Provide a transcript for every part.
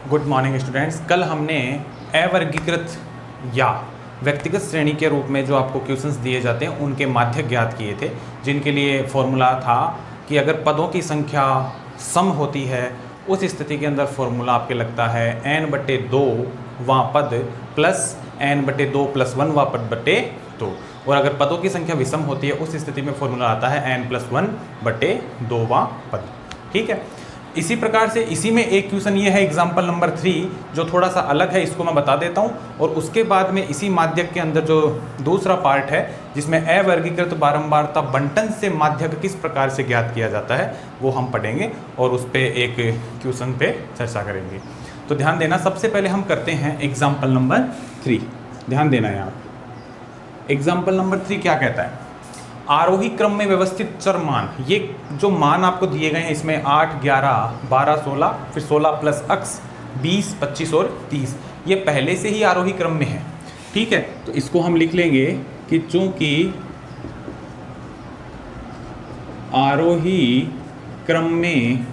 Good morning students. कल हमने अवर्गीकृत या व्यक्तिगत श्रेणी के रूप में जो आपको क्वेश्चंस दिए जाते हैं उनके माध्यक ज्ञात किए थे, जिनके लिए फॉर्मूला था कि अगर पदों की संख्या सम होती है उस स्थिति के अंदर फॉर्मूला आपके लगता है n/2 वां पद प्लस n/2 + 1 वां पद बटे 2, और अगर पदों की संख्या विषम होती है उस स्थिति में फॉर्मूला आता है n+1/2 वां पद। ठीक है, इसी प्रकार से इसी में एक क्वेश्चन ये है एग्जाम्पल नंबर 3 जो थोड़ा सा अलग है, इसको मैं बता देता हूँ। और उसके बाद में इसी माध्यक के अंदर जो दूसरा पार्ट है जिसमें अवर्गीकृत बारंबारता बंटन से माध्यक किस प्रकार से ज्ञात किया जाता है वो हम पढ़ेंगे और उस पर एक क्वेश्चन पे चर्चा करेंगे। तो ध्यान देना, सबसे पहले हम करते हैं एग्जाम्पल नंबर 3। ध्यान देना यहाँ एग्जाम्पल नंबर 3 क्या कहता है, आरोही क्रम में व्यवस्थित चर मान। ये जो मान आपको दिए गए हैं इसमें 8, 11, 12, 16, फिर 16 प्लस अक्स 20, 25 और 30, ये पहले से ही आरोही क्रम में है। ठीक है, तो इसको हम लिख लेंगे कि चूंकि आरोही क्रम में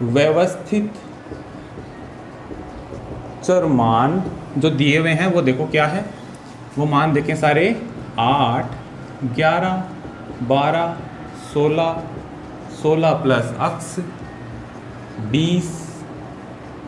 व्यवस्थित चर मान जो दिए हुए हैं वो देखो क्या है, वो मान देखें सारे 8, 11, 12, 16, 16 प्लस अक्स 20,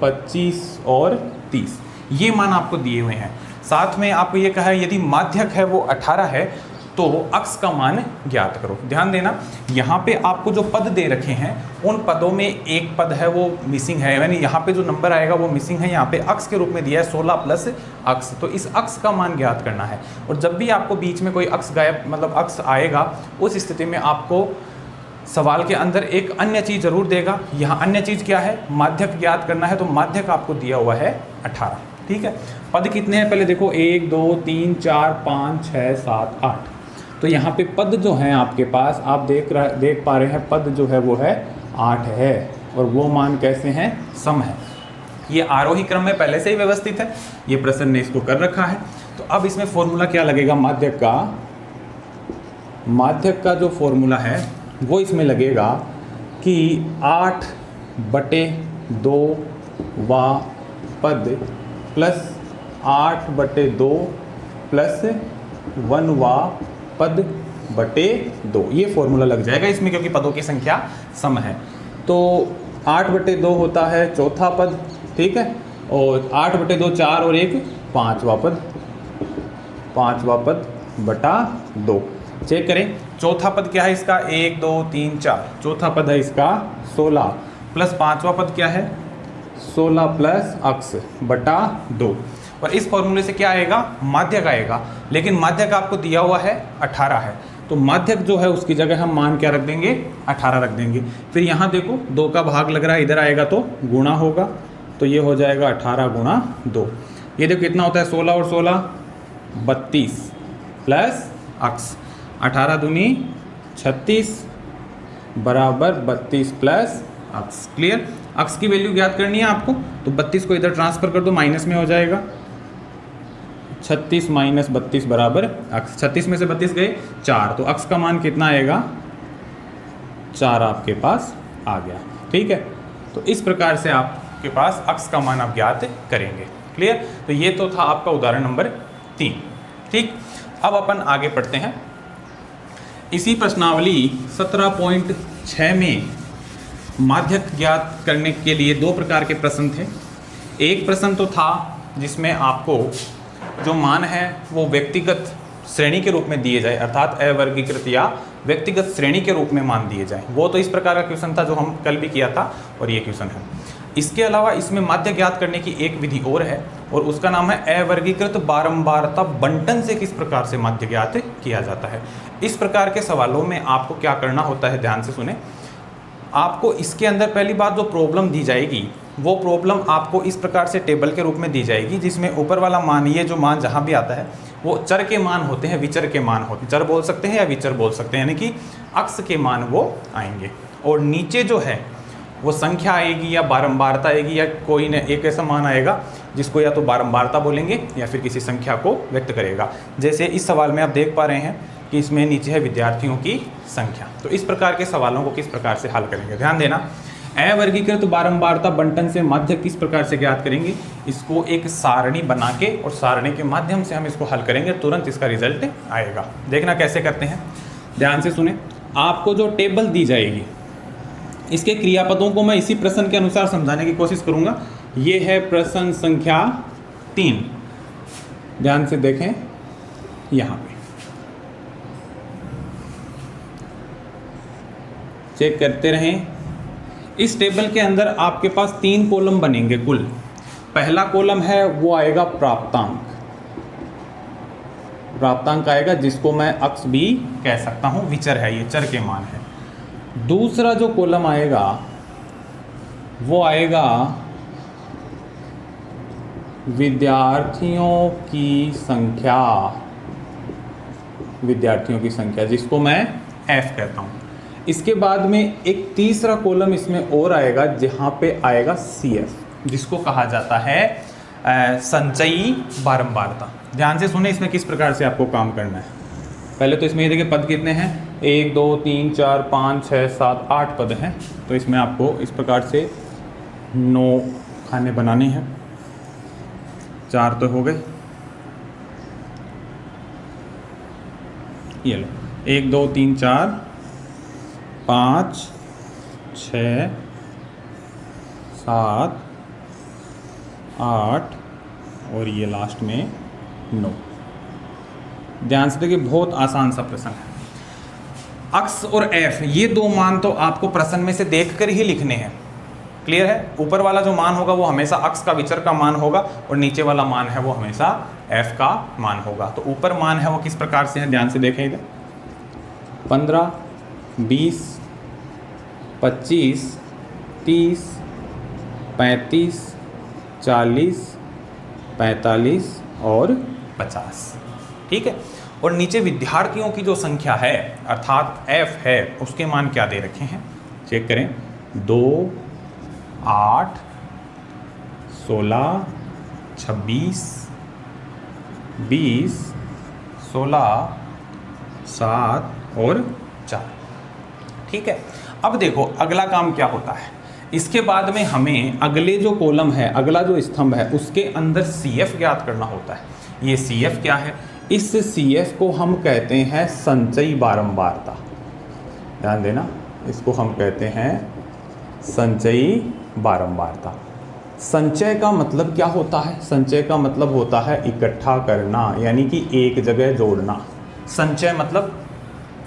25 और 30, ये मान आपको दिए हुए हैं। साथ में आपको ये कहा है यदि माध्यक है वो 18 है तो अक्स का मान ज्ञात करो। ध्यान देना, यहाँ पे आपको जो पद दे रखे हैं उन पदों में एक पद है वो मिसिंग है, यानी यहाँ पे जो नंबर आएगा वो मिसिंग है। यहाँ पे अक्स के रूप में दिया है 16 प्लस अक्स, तो इस अक्स का मान ज्ञात करना है। और जब भी आपको बीच में कोई अक्स गायब मतलब अक्स आएगा उस स्थिति में आपको सवाल के अंदर एक अन्य चीज़ जरूर देगा। यहाँ अन्य चीज़ क्या है, माध्यक ज्ञात करना है, तो माध्यक आपको दिया हुआ है 18। ठीक है, पद कितने हैं पहले देखो, 1, 2, 3, 4, 5, 6, 7, 8। तो यहाँ पे पद जो हैं आपके पास आप देख पा रहे हैं, पद जो है वो है 8 है और वो मान कैसे हैं, सम है। ये आरोही क्रम में पहले से ही व्यवस्थित है, ये प्रश्न ने इसको कर रखा है। तो अब इसमें फॉर्मूला क्या लगेगा, माध्यक का जो फॉर्मूला है वो इसमें लगेगा कि 8/2 वा पद प्लस 8/2 प्लस 1 वा पद बटे 2, ये फॉर्मूला लग जाएगा इसमें क्योंकि पदों की संख्या सम है। तो 8/2 होता है चौथा पद, ठीक है, और 8/2 4 और 1 5वां पद बटा 2। चेक करें चौथा पद क्या है इसका, 1, 2, 3, 4, चौथा पद है इसका 16 प्लस 5वां पद क्या है 16 प्लस अक्स बटा 2। और इस फॉर्मूले से क्या आएगा, माध्यक आएगा, लेकिन माध्यक आपको दिया हुआ है 18 है, तो माध्यक जो है उसकी जगह हम मान क्या रख देंगे, 18 रख देंगे। फिर यहाँ देखो 2 का भाग लग रहा है, इधर आएगा तो गुणा होगा, तो ये हो जाएगा 18 गुणा 2। ये देखो कितना होता है, 16 और 16 32 प्लस अक्स 18 दूनी 36 बराबर 32 प्लस अक्स। क्लियर, अक्स की वैल्यू ज्ञात करनी है आपको, तो 32 को इधर ट्रांसफर कर दो, माइनस में हो जाएगा 36 माइनस 32 बराबर अक्स। 36 में से 32 गए 4, तो अक्स का मान कितना आएगा 4 आपके पास आ गया। ठीक है, तो इस प्रकार से आपके पास अक्स का मान आप ज्ञात करेंगे। क्लियर, तो ये तो था आपका उदाहरण नंबर 3। ठीक, अब अपन आगे पढ़ते हैं। इसी प्रश्नावली 17.6 में माध्यक ज्ञात करने के लिए 2 प्रकार के प्रश्न थे। एक प्रश्न तो था जिसमें आपको जो मान है वो व्यक्तिगत श्रेणी के रूप में दिए जाए, अर्थात अवर्गीकृत या व्यक्तिगत श्रेणी के रूप में मान दिए जाए। वो तो इस प्रकार का क्वेश्चन था जो हम कल भी किया था और ये क्वेश्चन है। इसके अलावा इसमें माध्य ज्ञात करने की एक विधि और है और उसका नाम है अवर्गीकृत बारंबारता बंटन से किस प्रकार से माध्य ज्ञात किया जाता है। इस प्रकार के सवालों में आपको क्या करना होता है, ध्यान से सुने। आपको इसके अंदर पहली बात जो प्रॉब्लम दी जाएगी वो प्रॉब्लम आपको इस प्रकार से टेबल के रूप में दी जाएगी, जिसमें ऊपर वाला मान, ये जो मान जहाँ भी आता है वो चर के मान होते हैं, विचर के मान होते हैं, चर बोल सकते हैं या विचर बोल सकते हैं, यानी कि अक्स के मान वो आएंगे। और नीचे जो है वो संख्या आएगी या बारंबारता आएगी या कोई न एक ऐसा मान आएगा जिसको या तो बारंबारता बोलेंगे या फिर किसी संख्या को व्यक्त करेगा। जैसे इस सवाल में आप देख पा रहे हैं कि इसमें नीचे है विद्यार्थियों की संख्या। तो इस प्रकार के सवालों को किस प्रकार से हल करेंगे, ध्यान देना। अवर्गीकृत बारंबारता बंटन से माध्य किस प्रकार से ज्ञात करेंगे, इसको एक सारणी बना के और सारणी के माध्यम से हम इसको हल करेंगे, तुरंत इसका रिजल्ट आएगा। देखना कैसे करते हैं, ध्यान से सुने। आपको जो टेबल दी जाएगी इसके क्रियापदों को मैं इसी प्रश्न के अनुसार समझाने की कोशिश करूंगा। ये है प्रश्न संख्या 3, ध्यान से देखें यहाँ पे, चेक करते रहें। इस टेबल के अंदर आपके पास 3 कॉलम बनेंगे कुल। पहला कॉलम है वो आएगा प्राप्तांक, प्राप्तांक आएगा जिसको मैं अक्स भी कह सकता हूं, विचर है, ये चर के मान है। दूसरा जो कॉलम आएगा वो आएगा विद्यार्थियों की संख्या, विद्यार्थियों की संख्या जिसको मैं एफ कहता हूं। इसके बाद में एक तीसरा कॉलम इसमें और आएगा जहां पे आएगा सी एफ, जिसको कहा जाता है संचयी बारंबारता। ध्यान से सुने इसमें किस प्रकार से आपको काम करना है। पहले तो इसमें ये देखिए पद कितने हैं, 1 2 3 4 5 6 7 8 पद हैं। तो इसमें आपको इस प्रकार से 9 खाने बनाने हैं। 4 तो हो गए, ये लो 1 2 3 4 5 6 7 8 और ये लास्ट में 9। ध्यान से देखिए बहुत आसान सा प्रश्न है। अक्स और एफ ये 2 मान तो आपको प्रश्न में से देखकर ही लिखने हैं, क्लियर है। ऊपर वाला जो मान होगा वो हमेशा अक्स का विचर का मान होगा और नीचे वाला मान है वो हमेशा एफ का मान होगा। तो ऊपर मान है वो किस प्रकार से है, ध्यान से देखें इधर, 15 20 25 30 35 40 45 और 50, ठीक है। और नीचे विद्यार्थियों की जो संख्या है अर्थात एफ है उसके मान क्या दे रखे हैं, चेक करें। 2 8 16 26 20 16 7 और 4, ठीक है। अब देखो अगला काम क्या होता है, इसके बाद में हमें अगले जो कॉलम है, अगला जो स्तंभ है उसके अंदर सी एफ ज्ञात करना होता है। ये सी एफ क्या है, इस सी एफ को हम कहते हैं संचयी बारंबारता। ध्यान देना, इसको हम कहते हैं संचयी बारंबारता। संचय का मतलब क्या होता है, संचय का मतलब होता है इकट्ठा करना, यानी कि एक जगह जोड़ना। संचय मतलब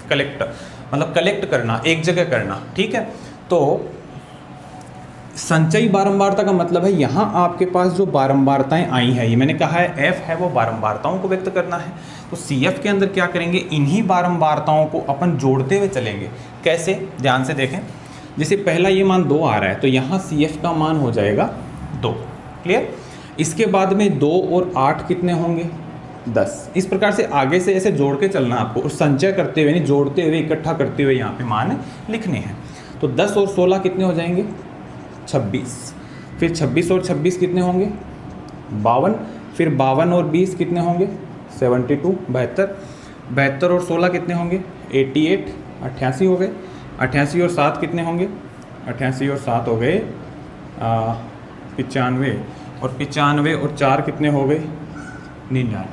कलेक्ट करना, एक जगह करना, ठीक है। तो संचयी बारंबारता का मतलब है यहाँ आपके पास जो बारंबारताएं आई हैं, ये मैंने कहा है एफ है वो बारंबारताओं को व्यक्त करना है। तो सी एफ के अंदर क्या करेंगे, इन्हीं बारंबारताओं को अपन जोड़ते हुए चलेंगे। कैसे, ध्यान से देखें। जैसे पहला ये मान 2 आ रहा है तो यहाँ सी एफ का मान हो जाएगा 2, क्लियर। इसके बाद में 2 और 8 कितने होंगे, 10। इस प्रकार से आगे से ऐसे जोड़ के चलना आपको, और संचय करते हुए, यानी जोड़ते हुए इकट्ठा करते हुए यहाँ पे मान लिखने हैं। तो 10 और 16 कितने हो जाएंगे, 26। फिर 26 और 26 कितने होंगे, 52। फिर 52 और 20 कितने होंगे, 72, 72 और 16 कितने होंगे, 88, 88 हो गए। 88 और 7 कितने होंगे, 88 और 7 हो गए 95, और 95 और 4 कितने हो गए, 99,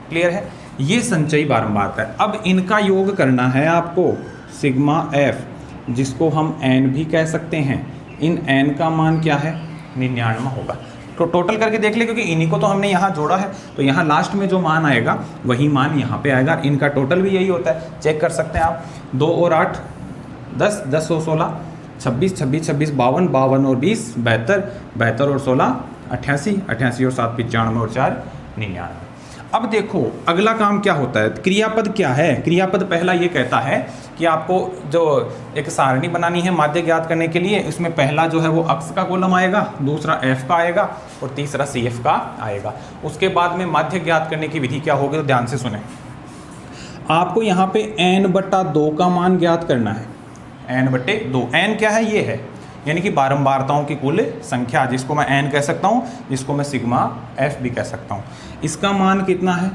क्लियर है। ये संचयी बारंबारता है। अब इनका योग करना है आपको, सिग्मा एफ जिसको हम एन भी कह सकते हैं। इन एन का मान क्या है, 99 होगा। तो टोटल करके देख ले, क्योंकि इन्हीं को तो हमने यहाँ जोड़ा है तो यहाँ लास्ट में जो मान आएगा वही मान यहाँ पे आएगा। इनका टोटल भी यही होता है, चेक कर सकते हैं आप। 2 और 8 10, 10 और 16 26, 26 26 52, 52 और 20 72, 72 और 16 88, 88 और 7 95 और 4 99। अब देखो अगला काम क्या होता है, क्रियापद क्या है। क्रियापद पहला ये कहता है कि आपको जो एक सारणी बनानी है माध्य ज्ञात करने के लिए, इसमें पहला जो है वो अक्स का कॉलम आएगा, दूसरा एफ का आएगा और तीसरा सी एफ का आएगा। उसके बाद में माध्य ज्ञात करने की विधि क्या होगी, तो ध्यान से सुने। आपको यहाँ पे n/2 का मान ज्ञात करना है। n/2, n क्या है, ये है, यानी कि बारंबारताओं की कुल संख्या, जिसको मैं n कह सकता हूँ, जिसको मैं सिग्मा f भी कह सकता हूँ। इसका मान कितना है,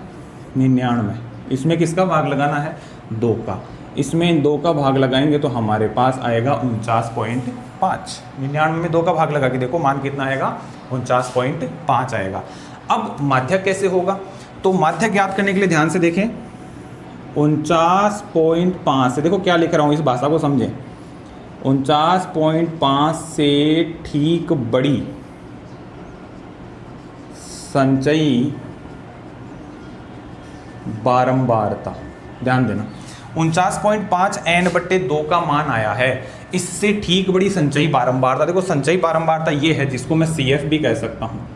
99। इसमें किसका भाग लगाना है, 2 का। इसमें इन 2 का भाग लगाएंगे तो हमारे पास आएगा 49.5। 99 में 2 का भाग लगा के देखो मान कितना आएगा, 49.5 आएगा। अब माध्यक कैसे होगा, तो माध्यक याद करने के लिए ध्यान से देखें। 49.5 से देखो क्या लिख रहा हूँ, इस भाषा को समझें। 49.5 से ठीक बड़ी संचयी बारंबारता, ध्यान देना। 49.5 n/2 का मान आया है, इससे ठीक बड़ी संचयी बारंबारता। देखो संचयी बारंबारता ये है जिसको मैं CF भी कह सकता हूँ,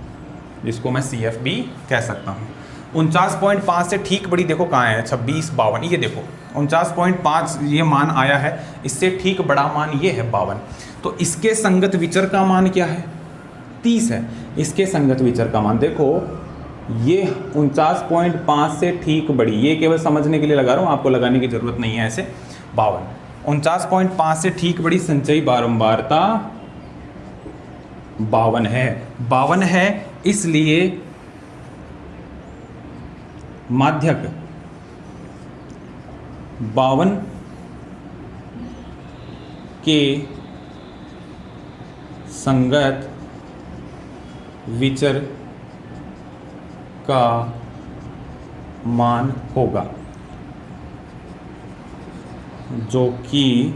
जिसको मैं CF भी कह सकता हूँ। 49.5 से ठीक बड़ी देखो कहाँ है, 26, 52, ये देखो 49.5 ये मान आया है, इससे ठीक बड़ा मान ये है 52। तो इसके संगत विचर का मान क्या है, 30 है। इसके संगत विचर का मान देखो ये 49.5 से ठीक बड़ी, ये केवल समझने के लिए लगा रहा हूँ, आपको लगाने की जरूरत नहीं है ऐसे। 52, 49.5 से ठीक बड़ी संचयी बारंबारता 52 है। 52 है, इसलिए माध्यक 52 के संगत विचर का मान होगा, जो कि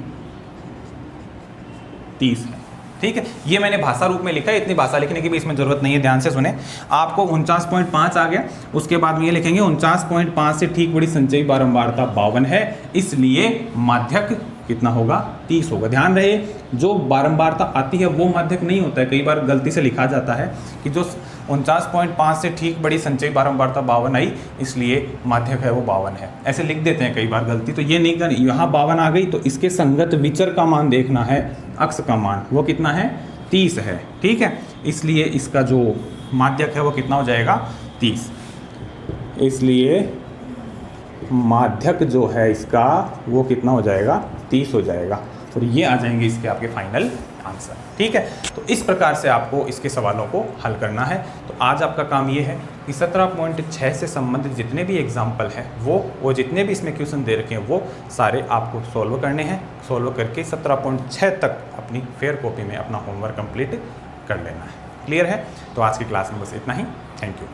30 है। ठीक है, ये मैंने भाषा रूप में लिखा है, इतनी भाषा लिखने की भी इसमें जरूरत नहीं है, ध्यान से सुने। आपको 49.5 आ गया, उसके बाद में ये लिखेंगे 49.5 से ठीक बड़ी संचयी बारंबारता 52 है, इसलिए माध्यक कितना होगा, 30 होगा। ध्यान रहे जो बारंबारता आती है वो माध्यक नहीं होता है, कई बार गलती से लिखा जाता है कि जो 49.5 से ठीक बड़ी संचयी बारंबारता 52 आई इसलिए माध्यक है वो 52 है, ऐसे लिख देते हैं कई बार गलती। तो ये नहीं करनी, यहाँ 52 आ गई तो इसके संगत विचर का मान देखना है, अक्ष का मान वो कितना है, 30 है। ठीक है, इसलिए इसका जो माध्यक है वो कितना हो जाएगा, 30। इसलिए माध्यक जो है इसका वो कितना हो जाएगा, 30 हो जाएगा। तो ये आ जाएंगे इसके आपके फाइनल आंसर। ठीक है, तो इस प्रकार से आपको इसके सवालों को हल करना है। तो आज आपका काम ये है कि 17.6 से संबंधित जितने भी एग्जाम्पल हैं वो जितने भी इसमें क्वेश्चन दे रखे हैं वो सारे आपको सॉल्व करने हैं। सॉल्व करके 17.6 तक अपनी फेयर कॉपी में अपना होमवर्क कंप्लीट कर लेना है। क्लियर है? तो आज की क्लास में बस इतना ही। Thank you.